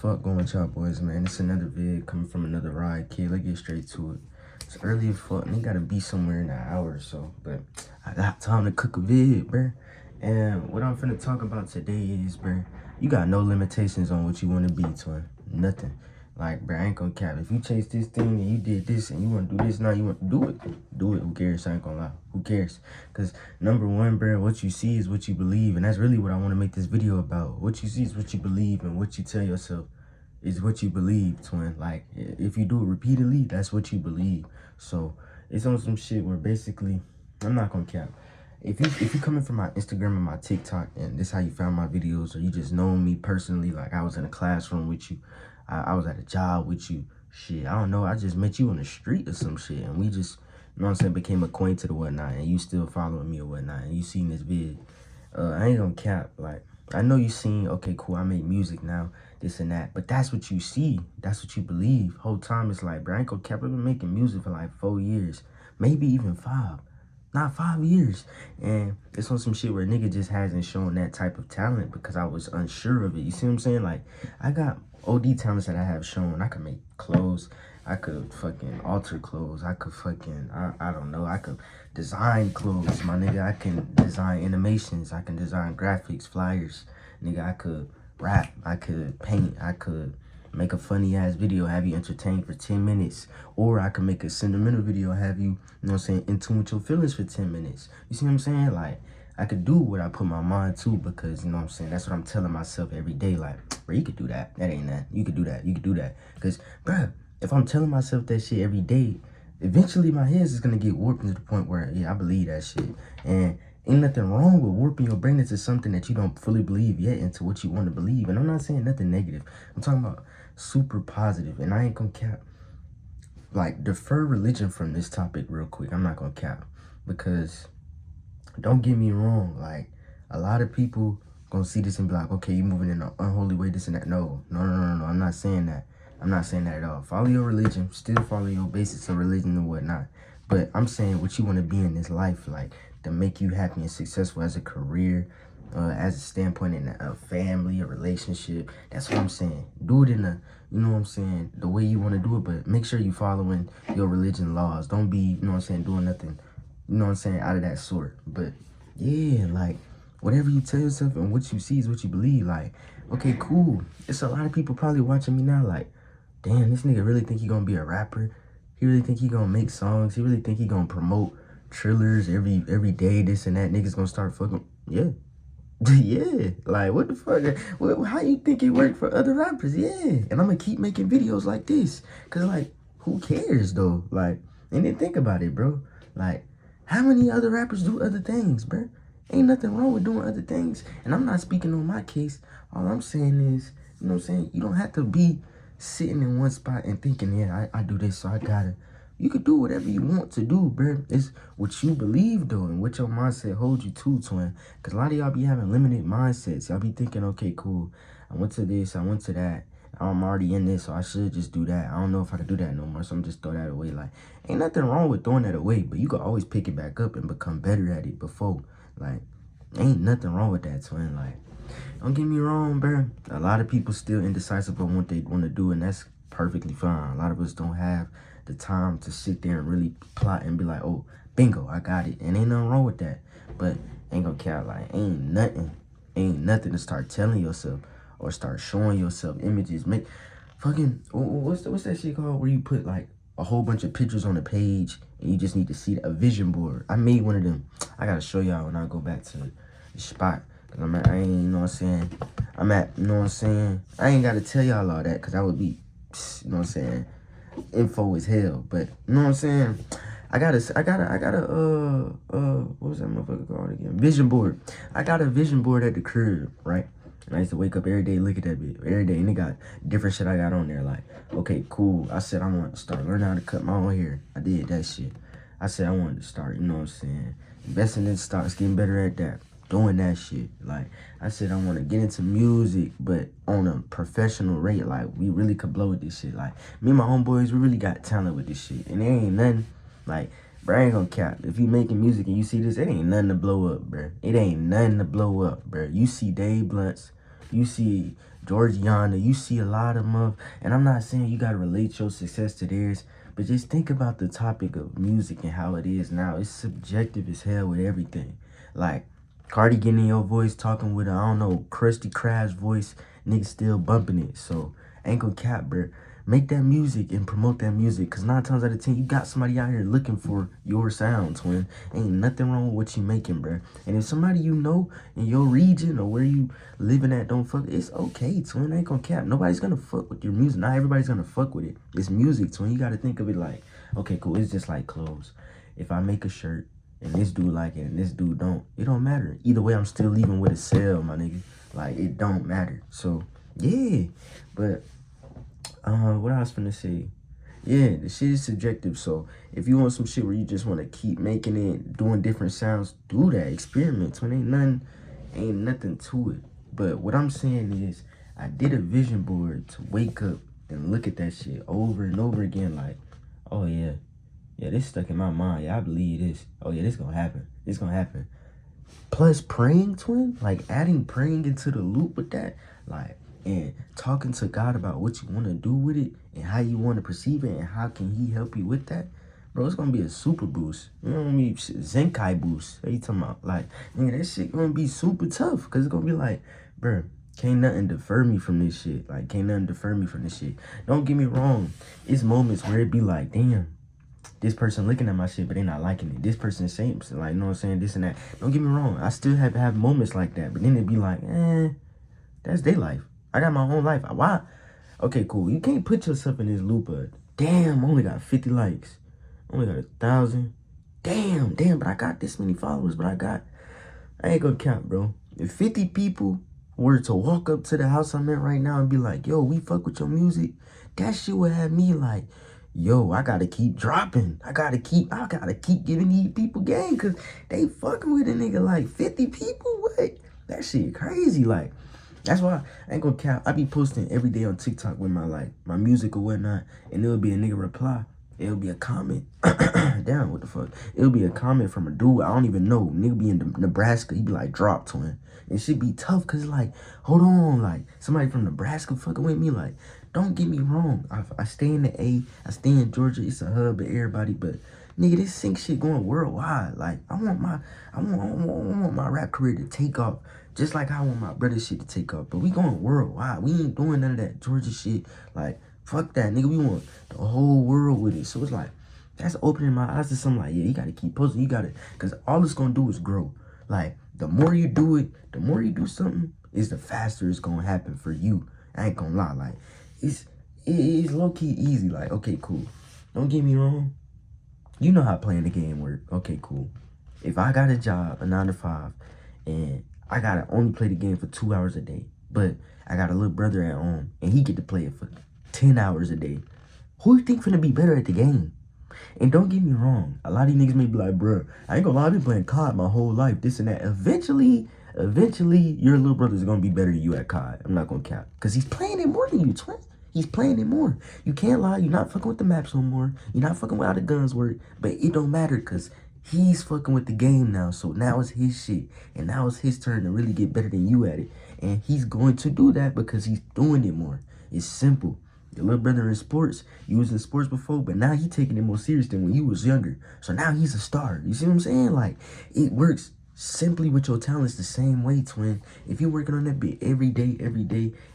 Fuck going with y'all boys, man. It's another vid coming from another ride, kid. Let's get straight to it. It's early as fuck, and they gotta be somewhere in an hour or so, but I got time to cook a vid, bruh. And what I'm finna talk about today is, bruh, you got no limitations on what you wanna be, twin. Nothing. Like, bruh, I ain't gonna cap. If you chase this thing and you did this and you wanna do this now, you want to do it. Do it. Who cares? I ain't gonna lie. Who cares? Because number one, bruh, what you see is what you believe. And that's really what I wanna make this video about. What you see is what you believe, and what you tell yourself is what you believe, twin. Like, if you do it repeatedly, that's what you believe. So it's on some shit where basically, I'm not gonna cap. If you coming from my Instagram and my TikTok and this how you found my videos, or you just know me personally, like I was in a classroom with you, I was at a job with you, shit, I don't know, I just met you on the street or some shit, and we just, you know what I'm saying, became acquainted or whatnot, and you still following me or whatnot, and you seen this vid, I ain't gonna cap. Like, I know you seen, okay, cool, I make music now, this and that, but that's what you see, that's what you believe. Whole time it's like, bro, I ain't gonna cap. I've been making music for like 4 years, maybe even 5. Not 5 years. And it's on some shit where a nigga just hasn't shown that type of talent because I was unsure of it. You see what I'm saying? Like, I got OD talents that I have shown. I could make clothes. I could fucking alter clothes. I could fucking, I don't know. I could design clothes, my nigga. I can design animations. I can design graphics, flyers. Nigga, I could rap. I could paint. I could make a funny ass video, have you entertained for 10 minutes. Or I could make a sentimental video, have you, you know what I'm saying, in tune with your feelings for 10 minutes. You see what I'm saying? Like, I could do what I put my mind to, because, you know what I'm saying, that's what I'm telling myself every day. Like, bro, you could do that. That ain't that. You could do that. You could do that. Because, bro, if I'm telling myself that shit every day, eventually my head is going to get warped to the point where, yeah, I believe that shit. And ain't nothing wrong with warping your brain into something that you don't fully believe yet, into what you want to believe. And I'm not saying nothing negative. I'm talking about super positive. And I ain't gonna cap. Like, defer religion from this topic real quick. I'm not gonna cap. Because, don't get me wrong, like, a lot of people gonna see this and be like, okay, you moving in an unholy way, this and that. No. I'm not saying that. I'm not saying that at all. Follow your religion. Still follow your basics of religion and whatnot. But I'm saying what you want to be in this life, like, to make you happy and successful as a career, as a standpoint in a family, a relationship. That's what I'm saying. Do it in a, you know what I'm saying, the way you want to do it, but make sure you following your religion laws. Don't be, you know what I'm saying, doing nothing, you know what I'm saying, out of that sort. But yeah, like, whatever you tell yourself and what you see is what you believe. Like, okay, cool. It's a lot of people probably watching me now like, damn, this nigga really think he gonna be a rapper? He really think he gonna make songs? He really think he gonna promote Trillers every day, this and that? Niggas gonna start fucking, yeah. Yeah, like, what the fuck? How you think it worked for other rappers? Yeah, and I'm gonna keep making videos like this, cause, like, who cares though? Like, and then think about it, bro. Like, how many other rappers do other things, bro? Ain't nothing wrong with doing other things. And I'm not speaking on my case. All I'm saying is, you know what I'm saying, you don't have to be sitting in one spot and thinking, yeah, I do this, so I gotta. You could do whatever you want to do, bro. It's what you believe, though, and what your mindset holds you to, twin. Because a lot of y'all be having limited mindsets. Y'all be thinking, okay, cool, I went to this, I went to that. I'm already in this, so I should just do that. I don't know if I can do that no more, so I'm just throw that away. Like, ain't nothing wrong with throwing that away, but you can always pick it back up and become better at it before. Like, ain't nothing wrong with that, twin. Like, don't get me wrong, bro. A lot of people still indecisive on what they want to do, and that's perfectly fine. A lot of us don't have the time to sit there and really plot and be like, oh, bingo, I got it. And ain't nothing wrong with that. But ain't gonna care, like, ain't nothing to start telling yourself or start showing yourself images. Make fucking, what's that shit called where you put like a whole bunch of pictures on a page and you just need to see a vision board? I made one of them. I gotta show y'all when I go back to the spot. Cause I ain't, you know what I'm saying, you know what I'm saying, I ain't gotta tell y'all all that, cause I would be, you know what I'm saying, info as hell. But you know what I'm saying, I got a what was that motherfucker called again? Vision board. I got a vision board at the crib, right? And I used to wake up every day, look at that bit every day, and it got different shit I got on there. Like, okay, cool. I said I want to start learning how to cut my own hair. I did that shit. I said I wanted to start, you know what I'm saying, investing in stocks, getting better at that. Doing that shit. Like, I said I want to get into music, but on a professional rate. Like, we really could blow with this shit. Like, me and my homeboys, we really got talent with this shit. And there ain't nothing, like, bro, I ain't gonna cap. If you making music and you see this, it ain't nothing to blow up, bro. It ain't nothing to blow up, bro. You see Dave Blunts, You see Georgiana, you see a lot of them. And I'm not saying you gotta relate your success to theirs, but just think about the topic of music and how it is now. It's subjective as hell with everything. Like Cardi getting in your voice, talking with, I don't know, Krusty Krab's voice, niggas still bumping it. So ain't gonna cap, bro. Make that music and promote that music, because 9 times out of 10, you got somebody out here looking for your sound, twin. Ain't nothing wrong with what you making, bro. And if somebody you know in your region or where you living at don't fuck, it's okay, twin. Ain't gonna cap. Nobody's gonna fuck with your music. Not everybody's gonna fuck with it. It's music, twin. You gotta think of it like, okay, cool. It's just like clothes. If I make a shirt and this dude like it and this dude don't, it don't matter. Either way, I'm still leaving with a sale, my nigga. Like, it don't matter. So, yeah. But what I was finna say, yeah, the shit is subjective. So if you want some shit where you just want to keep making it, doing different sounds, do that. Experiment. When ain't nothing to it. But what I'm saying is, I did a vision board to wake up and look at that shit over and over again. Like, oh yeah, this stuck in my mind. Yeah, I believe this. Oh yeah, this gonna happen. This gonna happen. Plus praying, twin, like adding praying into the loop with that, like, and talking to God about what you want to do with it and how you want to perceive it and how can he help you with that, bro. It's gonna be a super boost. You know what I mean? Zenkai boost. What you talking about? Like, nigga, that shit gonna be super tough, because it's gonna be like, bro, can't nothing defer me from this shit. Like, can't nothing defer me from this shit. Don't get me wrong. It's moments where it be like, damn, this person looking at my shit, but they not liking it. This person saying, like, you know what I'm saying, this and that. Don't get me wrong. I still have moments like that, but then it be like, that's their life. I got my own life. Why? Okay, cool. You can't put yourself in this loop of, damn, I only got 50 likes. I only got 1,000. Damn, but I got this many followers, but I ain't gonna count, bro. If 50 people were to walk up to the house I'm in right now and be like, yo, we fuck with your music, that shit would have me like, yo, I gotta keep dropping. I gotta keep giving these people game, because they fucking with a nigga like 50 people. What? That shit crazy. Like, that's why I ain't gonna cap. I be posting every day on TikTok with my music or whatnot, and it'll be a nigga reply. It'll be a comment. Damn, what the fuck? It'll be a comment from a dude I don't even know. Nigga be in Nebraska. He be like, drop, twin. It should be tough, because like, hold on, like, somebody from Nebraska fucking with me. Like, don't get me wrong. I stay in the A. I stay in Georgia. It's a hub of everybody, but nigga, this sync shit going worldwide. Like, I want my rap career to take off, just like I want my brother shit to take off. But we going worldwide. We ain't doing none of that Georgia shit. Like, fuck that, nigga. We want the whole world with it. So it's like, that's opening my eyes to something like, yeah, you gotta keep posting. You gotta, because all it's gonna do is grow. Like, the more you do it, the more you do something, is the faster it's gonna happen for you. I ain't gonna lie. Like, it's low-key easy. Like, okay, cool. Don't get me wrong. You know how playing the game work. Okay, cool. If I got a job, a 9 to 5, and I gotta only play the game for 2 hours a day, but I got a little brother at home, and he get to play it for 10 hours a day, who you think finna be better at the game? And don't get me wrong, a lot of you niggas may be like, bruh, I ain't gonna lie, I've been playing COD my whole life, this and that. Eventually, your little brother's gonna be better than you at COD. I'm not gonna cap. Because he's playing it more than you, twin. He's playing it more. You can't lie, you're not fucking with the maps no more. You're not fucking with how the guns work. But it don't matter, because he's fucking with the game now. So now it's his shit. And now it's his turn to really get better than you at it. And he's going to do that because he's doing it more. It's simple. Your little brother in sports, you was in sports before, but now he taking it more serious than when you was younger. So now he's a star. You see what I'm saying? Like, it works simply with your talents the same way, twin. If you're working on that bit every day,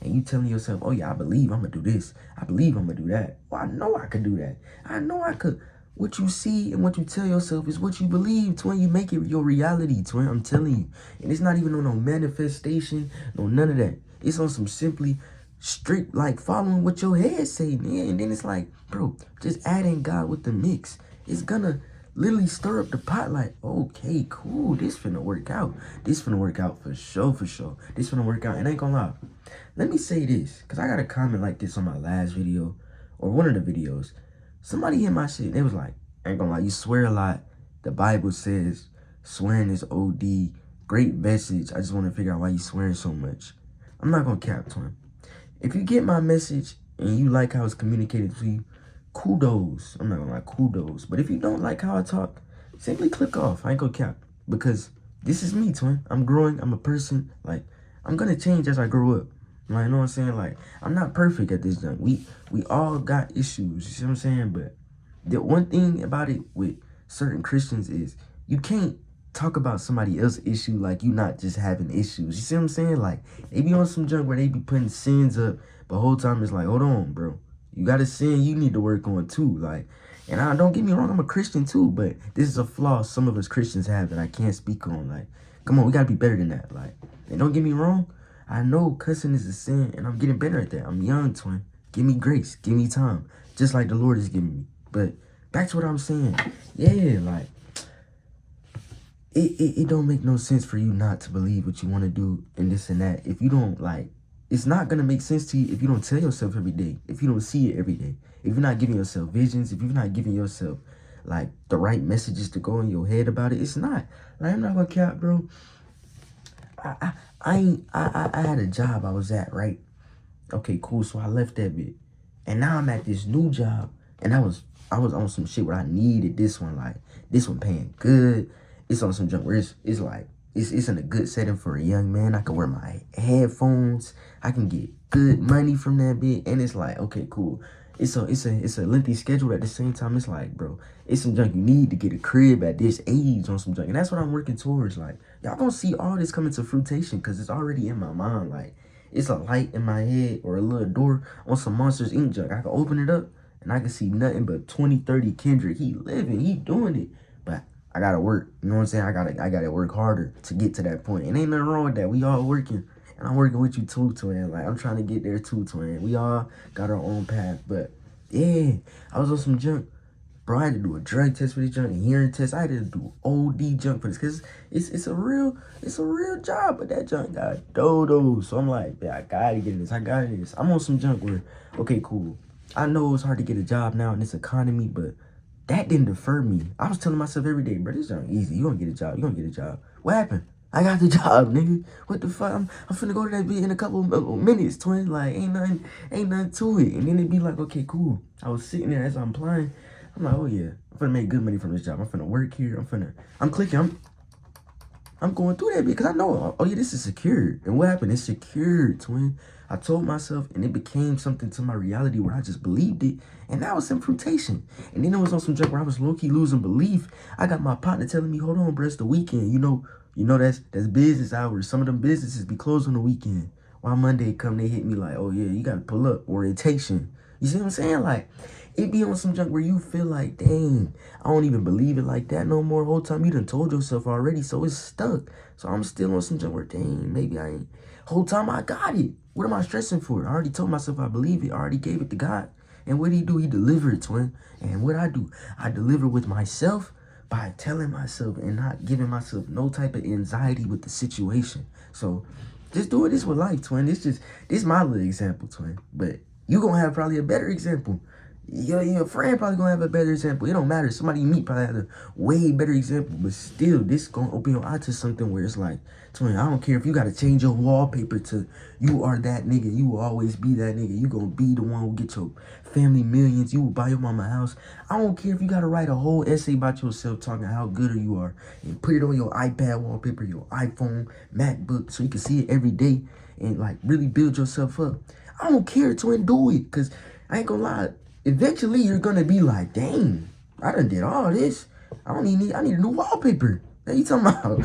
and you telling yourself, oh yeah, I believe I'm gonna do this. I believe I'm gonna do that. Well, I know I could do that. I know I could. What you see and what you tell yourself is what you believe, twin. You make it your reality, twin. I'm telling you. And it's not even on no manifestation, no none of that. It's on some simply strict, like, following what your head say, man. And then it's like, bro, just adding God with the mix. It's gonna literally stir up the pot. Like, okay, cool, this finna work out. This finna work out for sure. This finna work out. And I ain't gonna lie, let me say this, because I got a comment like this on my last video, or one of the videos. Somebody hit my shit. They was like, I ain't gonna lie, you swear a lot. The Bible says swearing is OD. Great message. I just want to figure out why you swearing so much. I'm not gonna cap, twin. If you get my message and you like how it's communicated to you, kudos. I'm not gonna lie, kudos. But if you don't like how I talk, simply click off. I ain't gonna cap. Because this is me, twin. I'm growing. I'm a person. Like, I'm gonna change as I grow up. Like, you know what I'm saying? Like, I'm not perfect at this junk. We all got issues. You see what I'm saying? But the one thing about it with certain Christians is you can't talk about somebody else's issue like you not just having issues. You see what I'm saying? Like, they be on some junk where they be putting sins up, but the whole time it's like, hold on, bro. You got a sin you need to work on too. Like, and don't get me wrong, I'm a Christian too, but this is a flaw some of us Christians have that I can't speak on. Like, come on, we gotta be better than that. Like, and don't get me wrong, I know cussing is a sin, and I'm getting better at that. I'm young, twin. Give me grace, give me time, just like the Lord is giving me. But back to what I'm saying. Yeah, like, it don't make no sense for you not to believe what you want to do and this and that. If you don't, like, it's not going to make sense to you if you don't tell yourself every day, if you don't see it every day, if you're not giving yourself visions, if you're not giving yourself, like, the right messages to go in your head about it. It's not. Like, I'm not going to cap, bro. I had a job I was at, right? Okay, cool. So I left that bit. And now I'm at this new job. And I was on some shit where I needed this one. Like, this one paying good. It's on some junk where it's like, it's in a good setting for a young man. I can wear my headphones. I can get good money from that bit. And it's like, okay, cool. It's a lengthy schedule. At the same time, it's like, bro, it's some junk you need to get a crib at this age on some junk. And that's what I'm working towards. Like, y'all gonna see all this coming to fruition because it's already in my mind. Like, it's a light in my head or a little door on some Monsters Inc. junk. I can open it up and I can see nothing but 2030 Kendrick. He living, he doing it. But I gotta work. You know what I'm saying? I gotta work harder to get to that point. And ain't nothing wrong with that. We all working. And I'm working with you too, twin. Like, I'm trying to get there too, twin. We all got our own path. But yeah, I was on some junk. Bro, I had to do a drug test for this junk, a hearing test. I had to do OD junk for this because it's a real job, but that junk got dodo. So I'm like, yeah, I gotta get this. I got this. I'm on some junk where, okay, cool. I know it's hard to get a job now in this economy, but that didn't defer me. I was telling myself every day, bro, this junk easy. You gonna get a job. You gonna get a job. What happened? I got the job, nigga. What the fuck? I'm finna go to that bit in a couple of minutes, twin. Like, ain't nothing to it. And then it'd be like, okay, cool. I was sitting there as I'm applying. I'm like, oh yeah, I'm finna make good money from this job. I'm finna work here. I'm clicking. I'm going through that because I know, oh yeah, this is secured. And what happened? It's secured, twin. I told myself, and it became something to my reality where I just believed it. And that was some fruitation. And then it was on some junk where I was low-key losing belief. I got my partner telling me, hold on, bro, it's the weekend. You know that's business hours. Some of them businesses be closed on the weekend. While Monday come, they hit me like, oh yeah, you gotta pull up, orientation. You see what I'm saying? Like, it be on some junk where you feel like, dang, I don't even believe it like that no more. Whole time you done told yourself already, so it's stuck. So I'm still on some junk where, dang, maybe I ain't. Whole time I got it. What am I stressing for? I already told myself I believe it. I already gave it to God. And what did he do? He delivered, twin. And what I do, I deliver with myself by telling myself and not giving myself no type of anxiety with the situation. So just doing this with life, twin. This my little example, twin. But you gonna have probably a better example. Your friend probably gonna have a better example. It don't matter. Somebody you meet probably have a way better example. But still, this gonna open your eye to something where it's like, twin, I don't care if you gotta change your wallpaper to you are that nigga. You will always be that nigga. You gonna be the one who get your family millions. You will buy your mama a house. I don't care if you gotta write a whole essay about yourself talking how good you are and put it on your iPad wallpaper, your iPhone, MacBook, so you can see it every day and like really build yourself up. I don't care, twin, do it. Cause I ain't gonna lie. Eventually, you're gonna be like, dang, I done did all this. I need a new wallpaper. What you talking about?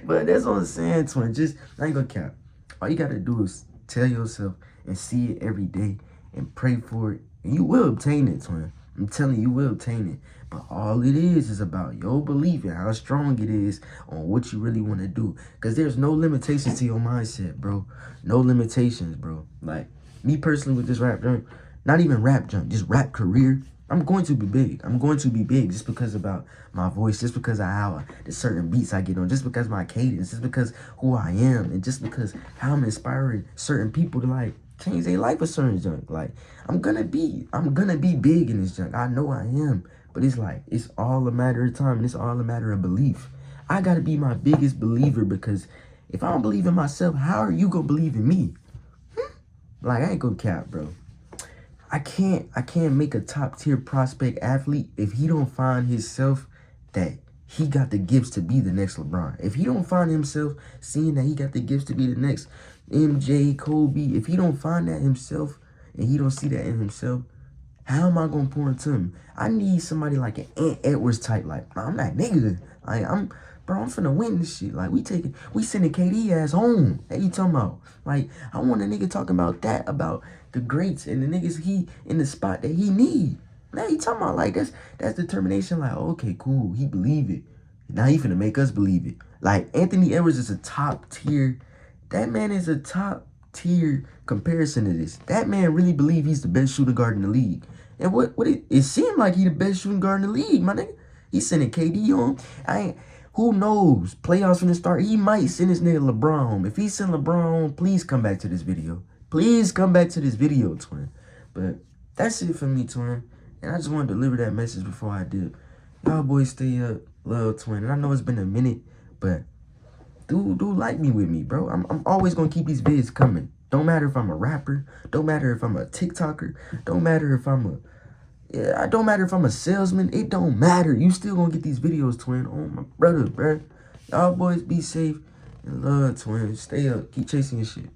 But that's what I'm saying, twin. Just, I ain't gonna cap. All you gotta do is tell yourself and see it every day and pray for it. And you will obtain it, twin. I'm telling you, you will obtain it. But all it is about your belief and how strong it is on what you really want to do. Because there's no limitations to your mindset, bro. No limitations, bro. Like, me personally with this rap joint, not even rap junk, just rap career. I'm going to be big. I'm going to be big just because about my voice, just because of how the certain beats I get on, just because my cadence, just because who I am, and just because how I'm inspiring certain people to like change their life with certain junk. Like, I'm gonna be big in this junk. I know I am. But it's like, it's all a matter of time and it's all a matter of belief. I gotta be my biggest believer because if I don't believe in myself, how are you gonna believe in me? Like, I ain't gonna cap, bro. I can't make a top tier prospect athlete if he don't find himself that he got the gifts to be the next LeBron. If he don't find himself seeing that he got the gifts to be the next MJ, Kobe, if he don't find that himself and he don't see that in himself, how am I gonna pour into him? I need somebody like an Ant Edwards type. Like, I'm that nigga. Like, I'm finna win this shit. Like, we sending KD ass home. Hey, you talking about? Like, I want a nigga talking about that, about the greats and the niggas he in the spot that he need. Now you talking about, like, that's determination. Like, okay, cool, he believe it. Now he finna make us believe it. Like, Anthony Edwards is a top tier. That man is a top tier comparison to this. That man really believe he's the best shooting guard in the league. And it seemed like he the best shooting guard in the league, my nigga. He's sending KD home. Who knows? Playoffs from the start. He might send his nigga LeBron home. If he send LeBron home, please come back to this video. Please come back to this video, twin. But that's it for me, twin. And I just want to deliver that message before I did. Y'all boys stay up. Love, twin. And I know it's been a minute, but do like me with me, bro. I'm always gonna keep these vids coming. Don't matter if I'm a rapper. Don't matter if I'm a TikToker. Don't matter if I'm a salesman. It don't matter. You still gonna get these videos, twin. Oh my brother, bro. Y'all boys be safe and love, twin. Stay up. Keep chasing your shit.